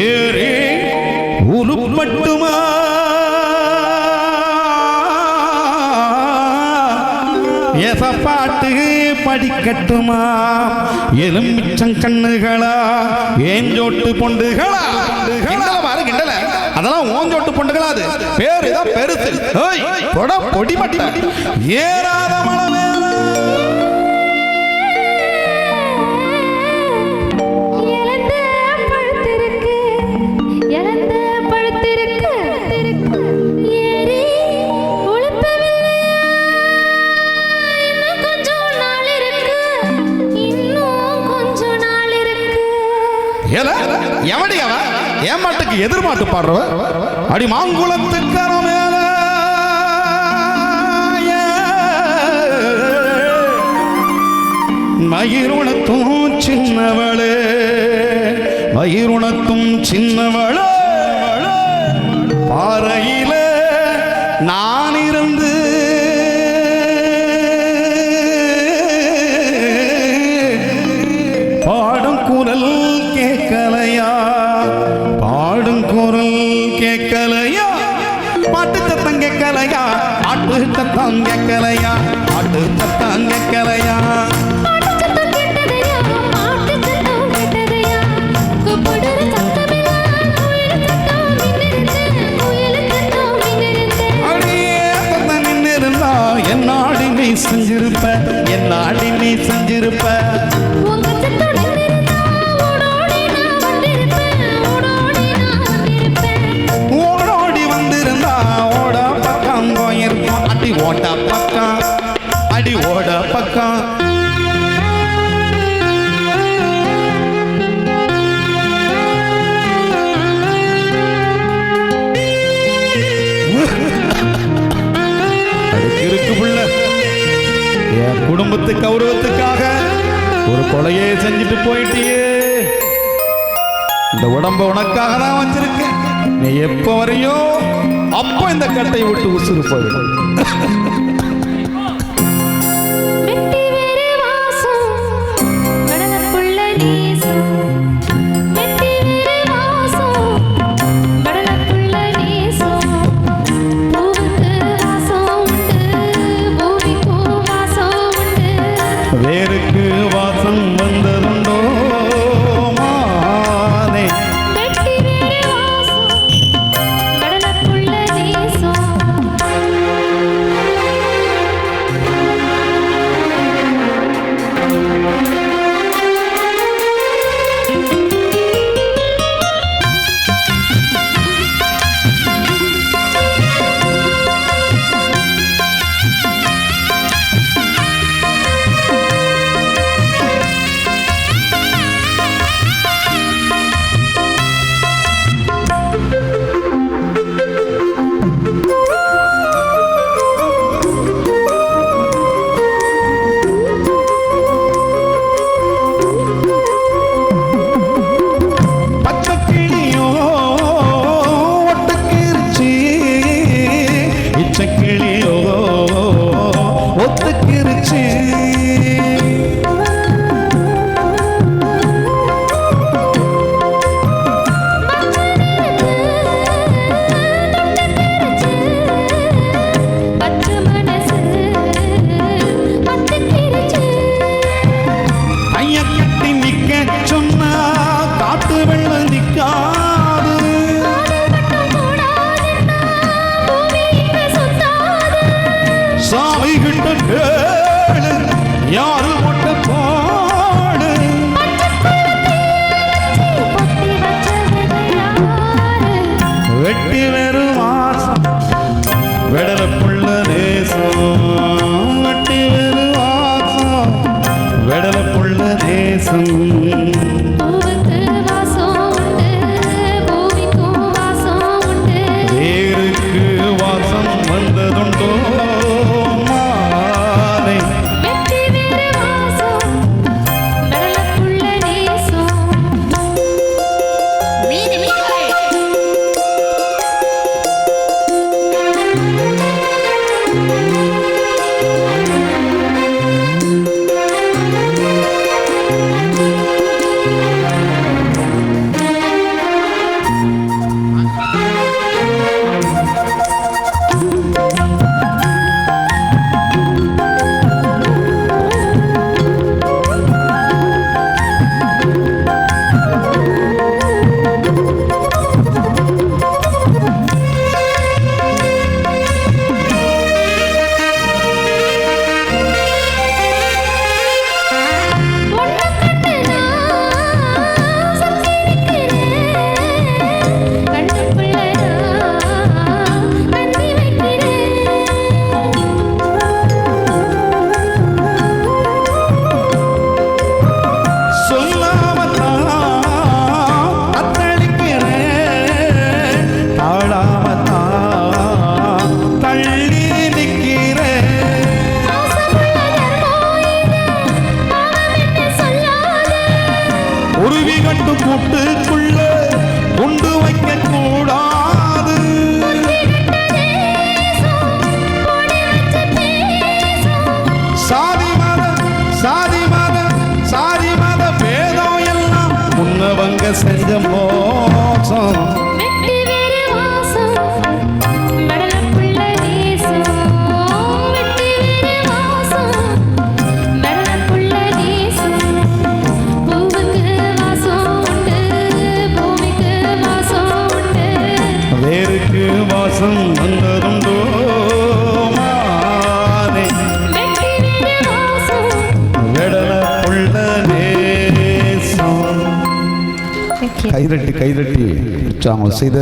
ஏறே உருப்பட்டுமா எசப்பாட்டு படிக்கட்டுமா எலுமிச்சம் கண்ணுகளா ஏஞ்சோட்டு பொண்டுகளா கிண்டல அதெல்லாம் ஓஞ்சோட்டு பொண்டுகளா அது பேரு தான் பெருசு பொடி மட்டி ஏறாத மழை ஏமாட்டுக்கு எதிர்மாட்டு பாடுறவ அடி மாங்குளத்துக்கார மேல மயிருணத்தும் சின்னவளே மயிருணத்தும் சின்னவளே பாறையில நான் இருந்து பாடும் குரல் கேட்கலையா பாடும் குரல் கேட்கலையா பாட்டு சத்தம் கேட்கலையா ஆட்டு சத்தம் கேட்கலையா ஆட்டு சத்தம் கேட்கலையா என்னாடி நீ செஞ்சிருப்ப என்னாடி நீ செஞ்சிருப்ப ஓடோடி வந்திருந்தா ஓட பக்கம் போயிருப்போம் அடி ஓட பக்கம் அடி ஓட பக்கம் என் குடும்பத்து கௌரவத்துக்காக ஒரு கொலையே செஞ்சுட்டு போயிட்டியே இந்த உடம்ப உனக்காக தான் வச்சிருக்கேன் நீ எப்ப வரையோ அப்போ இந்த கட்டை விட்டு உசுறு போயிடும் வேருக்கு வாசம் வந்ததுண்டோ மானே யாரு முட்ட போடு வெட்டி வெறும் வாசம் வெடலுக்குள்ள தேசம் வெட்டி வெறும் வாசம் வெடலுக்குள்ள தேசம் வேருக்கு வாசம் வந்ததுண்டோ மாலை கண்டு கூட்டுக்குள்ள உண்டு வைக்க கூடாது. சாதி மத பேதம் எல்லாம் முன்னவங்க செஞ்ச மோசம். வேருக்கு வாசம் வந்ததுண்டோ மானே வெடல புள்ள நேசம். கைதட்டி உற்சாகம் செய்த